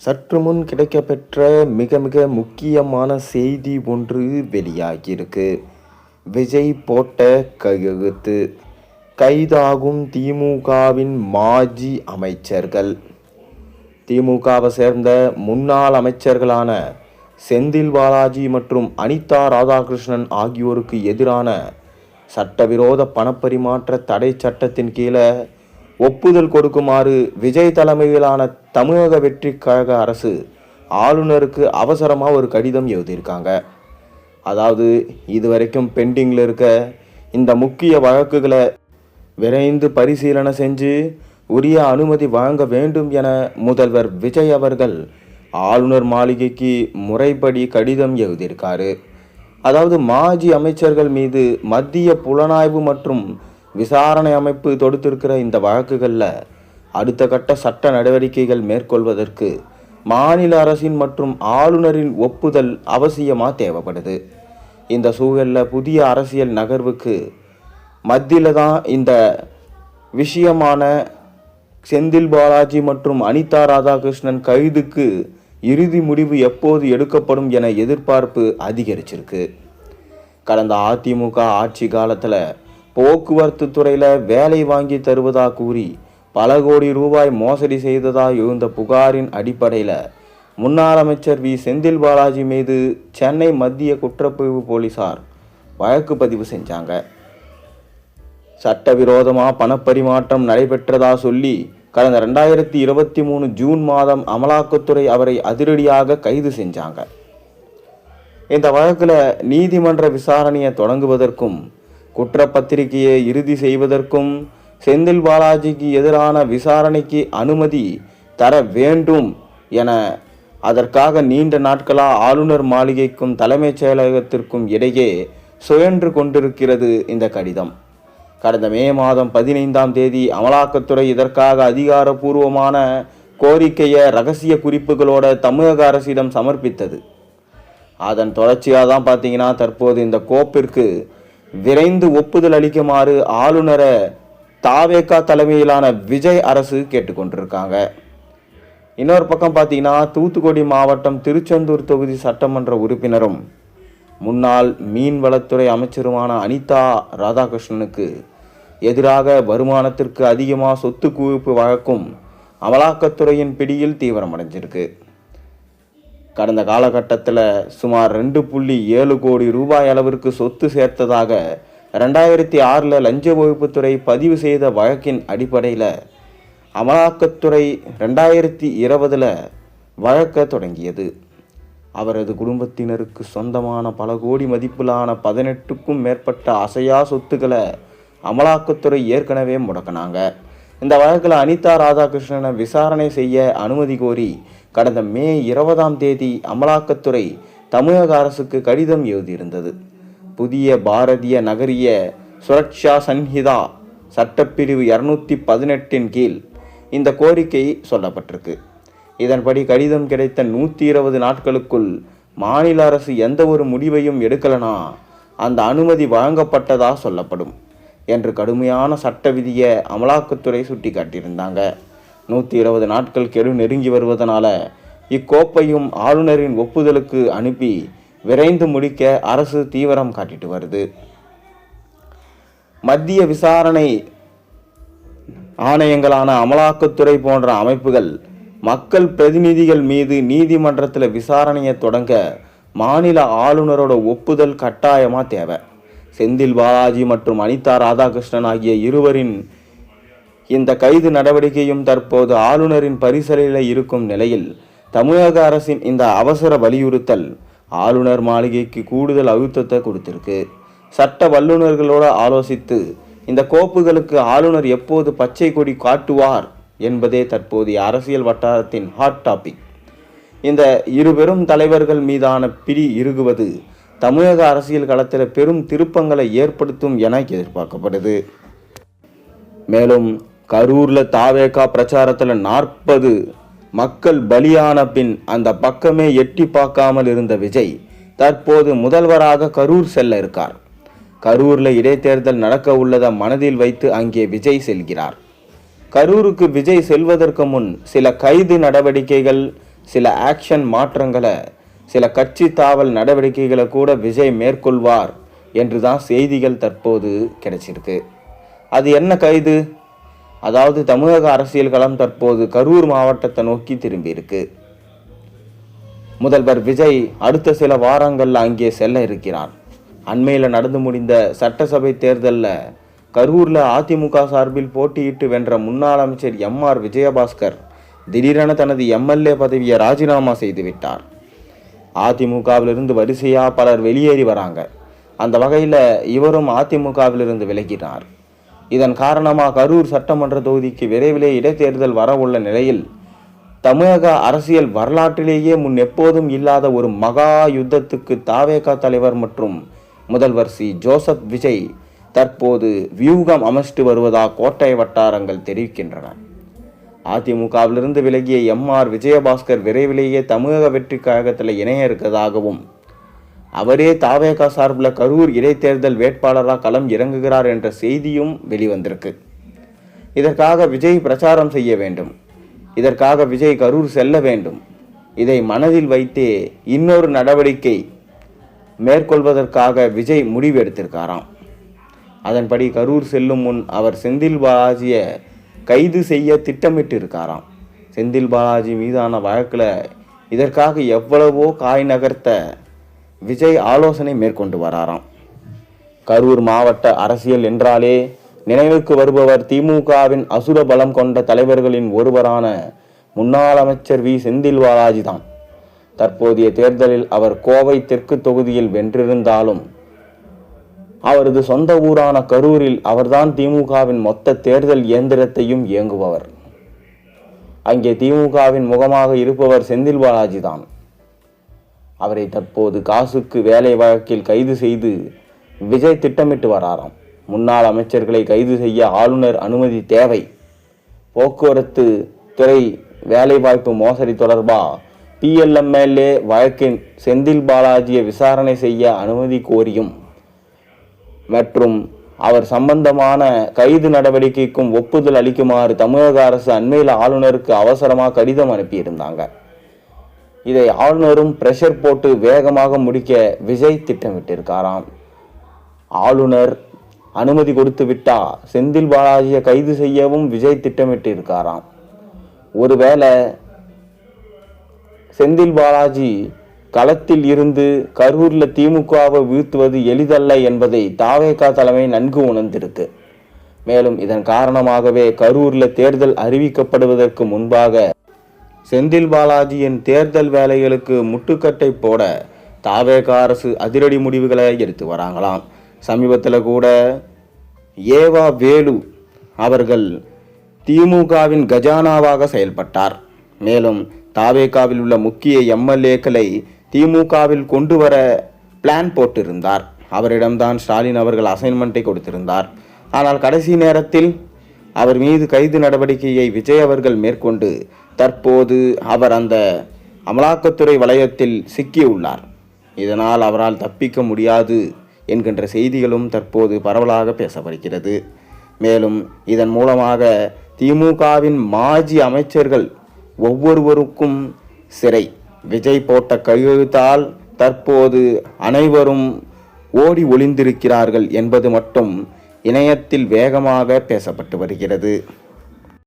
சற்று முன் கிடைக்கப்பெற்ற மிக மிக முக்கியமான செய்தி ஒன்று வெளியாகியிருக்கு. விஜய் போட்ட கையெழுத்து. கைதாகும் திமுகவின் மாஜி அமைச்சர்கள். திமுகவை சேர்ந்த முன்னாள் அமைச்சர்களான செந்தில் பாலாஜி மற்றும் அனிதா ராதாகிருஷ்ணன் ஆகியோருக்கு எதிரான சட்டவிரோத பணப்பரிமாற்ற தடை சட்டத்தின் கீழே ஒப்புதல் கொடுக்குமாறு விஜய் தலைமையிலான தமிழக வெற்றி கழக அரசு ஆளுநருக்கு அவசரமாக ஒரு கடிதம் எழுதியிருக்காங்க. அதாவது இதுவரைக்கும் பெண்டிங்கில் இருக்க இந்த முக்கிய வழக்குகளை விரைந்து பரிசீலனை செஞ்சு உரிய அனுமதி வழங்க வேண்டும் என முதல்வர் விஜய் அவர்கள் ஆளுநர் மாளிகைக்கு முறைப்படி கடிதம் எழுதியிருக்காரு. அதாவது மாஜி அமைச்சர்கள் மீது மத்திய புலனாய்வு மற்றும் விசாரணை அமைப்பு தொடுத்திருக்கிற இந்த வழக்குகளில் அடுத்த கட்ட சட்ட நடவடிக்கைகள் மேற்கொள்வதற்கு மாநில அரசின் மற்றும் ஆளுநரின் ஒப்புதல் அவசியமாக தேவைப்படுது. இந்த சூழலில் புதிய அரசியல் நகர்வுக்கு மத்தியில் தான் இந்த விஷயமான செந்தில் பாலாஜி மற்றும் அனிதா ராதாகிருஷ்ணன் கைதுக்கு இறுதி முடிவு எப்போது எடுக்கப்படும் என எதிர்பார்ப்பு அதிகரிச்சிருக்கு. கடந்த அதிமுக ஆட்சி காலத்தில் போக்குவரத்து துறையில் வேலை வாங்கி தருவதாக கூறி பல கோடி ரூபாய் மோசடி செய்ததாக எழுந்த புகாரின் அடிப்படையில் முன்னாள் அமைச்சர் செந்தில் பாலாஜி மீது சென்னை மத்திய குற்றப்பிரிவு போலீசார் வழக்கு பதிவு செஞ்சாங்க. சட்டவிரோதமாக பணப்பரிமாற்றம் நடைபெற்றதா சொல்லி கடந்த 2023 ஜூன் மாதம் அமலாக்கத்துறை அவரை அதிரடியாக கைது செஞ்சாங்க. இந்த வழக்கில் நீதிமன்ற விசாரணையை தொடங்குவதற்கும் குற்றப்பத்திரிகையை இறுதி செய்வதற்கும் செந்தில் பாலாஜிக்கு எதிரான விசாரணைக்கு அனுமதி தர வேண்டும் என அதற்காக நீண்ட நாட்களாக ஆளுநர் மாளிகைக்கும் தலைமைச் செயலகத்திற்கும் இடையே சுழன்று கொண்டிருக்கிறது இந்த கடிதம். கடந்த மே மாதம் 15ஆம் தேதி அமலாக்கத்துறை இதற்காக அதிகாரப்பூர்வமான கோரிக்கையை ரகசிய குறிப்புகளோட தமிழக அரசிடம் சமர்ப்பித்தது. அதன் தொடர்ச்சியாக தான் பார்த்தீங்கன்னா தற்போது இந்த கோப்பிற்கு விரைந்து ஒப்புதல் அளிக்குமாறு ஆளுநரை தாவேகா தலைமையிலான விஜய் அரசு கேட்டுக்கொண்டிருக்காங்க. இன்னொரு பக்கம் பார்த்தீங்கன்னா தூத்துக்குடி மாவட்டம் திருச்செந்தூர் தொகுதி சட்டமன்ற உறுப்பினரும் முன்னாள் மீன்வளத்துறை அமைச்சருமான அனிதா ராதாகிருஷ்ணனுக்கு எதிராக வருமானத்திற்கு அதிகமாக சொத்து குவிப்பு வழக்கும் அமலாக்கத்துறையின் பிடியில் தீவிரமடைஞ்சிருக்கு. கடந்த காலகட்டத்தில் சுமார் 2.7 கோடி ரூபாய் அளவிற்கு சொத்து சேர்த்ததாக 2006 லஞ்ச ஒழிப்புத்துறை பதிவு செய்த வழக்கின் அடிப்படையில் அமலாக்கத்துறை 2020 வழக்க தொடங்கியது. அவரது குடும்பத்தினருக்கு சொந்தமான பல கோடி மதிப்பிலான 18க்கும் மேற்பட்ட அசையா சொத்துக்களை அமலாக்கத்துறை ஏற்கனவே முடக்கினாங்க. இந்த வழக்கில் அனிதா ராதாகிருஷ்ணனை விசாரணை செய்ய அனுமதி கோரி கடந்த மே 20ஆம் தேதி அமலாக்கத்துறை தமிழக அரசுக்கு கடிதம் எழுதியிருந்தது. புதிய பாரதிய நகரிய சுரக்ஷா சன்ஹிதா சட்டப்பிரிவு 218 கீழ் இந்த கோரிக்கை சொல்லப்பட்டிருக்கு. இதன்படி கடிதம் கிடைத்த 120 நாட்களுக்குள் மாநில அரசு எந்த ஒரு முடிவையும் எடுக்கலனா அந்த அனுமதி வழங்கப்பட்டதா சொல்லப்படும் என்று கடுமையான சட்ட விதியை அமலாக்கத்துறை சுட்டி காட்டியிருந்தாங்க. 120 நாட்கள் கெடு நெருங்கி வருவதனால இக்கோப்பையும் ஆளுநரின் ஒப்புதலுக்கு அனுப்பி விரைந்து முடிக்க அரசு தீவிரம் காட்டிட்டு வருது. மத்திய விசாரணை ஆணையங்களான அமலாக்கத்துறை போன்ற அமைப்புகள் மக்கள் பிரதிநிதிகள் மீது நீதிமன்றத்தில் விசாரணையை தொடங்க மாநில ஆளுநரோட ஒப்புதல் கட்டாயமாக தேவை. செந்தில் பாலாஜி மற்றும் அனிதா ராதாகிருஷ்ணன் ஆகிய இருவரின் இந்த கைது நடவடிக்கையும் தற்போது ஆளுநரின் பரிசீலனையில் இருக்கும் நிலையில் தமிழக அரசின் இந்த அவசர வலியுறுத்தல் ஆளுநர் மாளிகைக்கு கூடுதல் அழுத்தத்தை கொடுத்திருக்கு. சட்ட வல்லுநர்களோடு ஆலோசித்து இந்த கோப்புகளுக்கு ஆளுநர் எப்போது பச்சை கொடி காட்டுவார் என்பதே தற்போதைய அரசியல் வட்டாரத்தின் ஹாட் டாபிக். இந்த இருபெரும் தலைவர்கள் மீதான பிடி இறுகுவது தமிழக அரசியல் களத்தில் பெரும் திருப்பங்களை ஏற்படுத்தும் என எதிர்பார்க்கப்படுது. மேலும் கரூரில் தாவேகா பிரச்சாரத்தில் 40 மக்கள் பலியான பின் அந்த பக்கமே எட்டி பார்க்காமல் இருந்த விஜய் தற்போது முதல்வராக கரூர் செல்ல இருக்கார். கரூரில் இடைத்தேர்தல் நடக்க உள்ளதை மனதில் வைத்து அங்கே விஜய் செல்கிறார். கரூருக்கு விஜய் செல்வதற்கு முன் சில கைது நடவடிக்கைகள் சில ஆக்ஷன் மாற்றங்களை, சில கட்சி தாவல் நடவடிக்கைகளை கூட விஜய் மேற்கொள்வார் என்று தான் செய்திகள் தற்போது கிடைச்சிருக்கு. அது என்ன கைது? அதாவது தமிழக அரசியல் களம் தற்போது கரூர் மாவட்டத்தை நோக்கி திரும்பி இருக்கு. முதல்வர் விஜய் அடுத்த சில வாரங்கள்ல அங்கே செல்ல இருக்கிறார். அண்மையில் நடந்து முடிந்த சட்டசபை தேர்தலில் கரூரில் அதிமுக சார்பில் போட்டியிட்டு வென்ற முன்னாள் அமைச்சர் எம்.ஆர். விஜயபாஸ்கர் திடீரென தனது எம்எல்ஏ பதவியை ராஜினாமா செய்துவிட்டார். அதிமுகவிலிருந்து வரிசையாக பலர் வெளியேறி வராங்க. அந்த வகையில் இவரும் அதிமுகவிலிருந்து விலகினார். இதன் காரணமாக கரூர் சட்டமன்ற தொகுதிக்கு விரைவிலே இடைத்தேர்தல் வர உள்ள நிலையில் தமிழக அரசியல் வரலாற்றிலேயே முன் எப்போதும் இல்லாத ஒரு மகா யுத்தத்துக்கு தாவேகா தலைவர் மற்றும் முதல்வர் ஜோசப் விஜய் தற்போது வியூகம் அமைச்சிட்டு வருவதாக கோட்டை வட்டாரங்கள் தெரிவிக்கின்றன. அதிமுகவிலிருந்து விலகிய எம்.ஆர். விஜயபாஸ்கர் விரைவிலேயே தமிழக வெற்றி கழகத்தில் இணைய இருக்கதாகவும் அவரே தாவேகா சார்பில் கரூர் இடைத்தேர்தல் வேட்பாளராக களம் இறங்குகிறார் என்ற செய்தியும் வெளிவந்திருக்கு. இதற்காக விஜய் பிரச்சாரம் செய்ய வேண்டும். இதற்காக விஜய் கரூர் செல்ல வேண்டும். இதை மனதில் வைத்தே இன்னொரு நடவடிக்கை மேற்கொள்வதற்காக விஜய் முடிவு எடுத்திருக்காராம். அதன்படி கரூர் செல்லும் முன் அவர் செந்தில் பாலாஜியை கைது செய்ய திட்டமிட்டு இருக்காராம். செந்தில் பாலாஜி மீதான வழக்கில் இதற்காக எவ்வளவோ காய் நகர்த்த விஜய் ஆலோசனை மேற்கொண்டு வராராம். கரூர் மாவட்ட அரசியல் என்றாலே நினைவுக்கு வருபவர் திமுகவின் அசுர பலம் கொண்ட தலைவர்களின் ஒருவரான முன்னாள் அமைச்சர் செந்தில் பாலாஜி தான். தற்போதைய தேர்தலில் அவர் கோவை தெற்கு தொகுதியில் வென்றிருந்தாலும் அவரது சொந்த ஊரான கரூரில் அவர்தான் திமுகவின் மொத்த தேர்தல் இயந்திரத்தையும் இயங்குபவர். அங்கே திமுகவின் முகமாக இருப்பவர் செந்தில் பாலாஜி தான். அவரை தற்போது காசுக்கு வேலை வழக்கில் கைது செய்து விஜய் திட்டமிட்டு வராராம். முன்னாள் அமைச்சர்களை கைது செய்ய ஆளுநர் அனுமதி தேவை. போக்குவரத்து துறை வேலைவாய்ப்பு மோசடி தொடர்பாக PLMLA வழக்கின் செந்தில் பாலாஜியை விசாரணை செய்ய அனுமதி கோரியும் மற்றும் அவர் சம்பந்தமான கைது நடவடிக்கைக்கும் ஒப்புதல் அளிக்குமாறு தமிழக அரசு அண்மையில் ஆளுநருக்கு அவசரமாக கடிதம் அனுப்பியிருந்தாங்க. இதை ஆளுநரும் பிரஷர் போட்டு வேகமாக முடிக்க விஜய் திட்டமிட்டிருக்காராம். ஆளுநர் அனுமதி கொடுத்து விட்டா செந்தில் பாலாஜியை கைது செய்யவும் விஜய் திட்டமிட்டு இருக்காராம். ஒருவேளை செந்தில் பாலாஜி களத்தில் இருந்து கரூர்ல திமுகவை வீழ்த்துவது எளிதல்ல என்பதை தாவேகா தலைமை நன்கு உணர்ந்திருக்கு. மேலும் இதன் காரணமாகவே கரூர்ல தேர்தல் அறிவிக்கப்படுவதற்கு முன்பாக செந்தில் பாலாஜியின் தேர்தல் வேலைகளுக்கு முட்டுக்கட்டை போட தாவேகா அரசு அதிரடி முடிவுகளை எடுத்து வராங்களாம். சமீபத்தில் கூட ஏவா வேலு அவர்கள் திமுகவின் கஜானாவாக செயல்பட்டார். மேலும் தாவேகாவில் உள்ள முக்கிய எம்எல்ஏக்களை திமுகவில் கொண்டு வர பிளான் போட்டிருந்தார். அவரிடம்தான் ஸ்டாலின் அவர்கள் அசைன்மெண்ட்டை கொடுத்திருந்தார். ஆனால் கடைசி நேரத்தில் அவர் மீது கைது நடவடிக்கையை விஜய் அவர்கள் மேற்கொண்டு தற்போது அவர் அந்த அமலாக்கத்துறை வளையத்தில் சிக்கியுள்ளார். இதனால் அவரால் தப்பிக்க முடியாது என்கின்ற செய்திகளும் தற்போது பரவலாக பேசப்படுகிறது. மேலும் இதன் மூலமாக திமுகவின் மாஜி அமைச்சர்கள் ஒவ்வொருவருக்கும் சிறை. விஜய் போட்ட கையெழுத்தால் தற்போது அனைவரும் ஓடி ஒளிந்திருக்கிறார்கள் என்பது மட்டும் இணையத்தில் வேகமாக பேசப்பட்டு வருகிறது.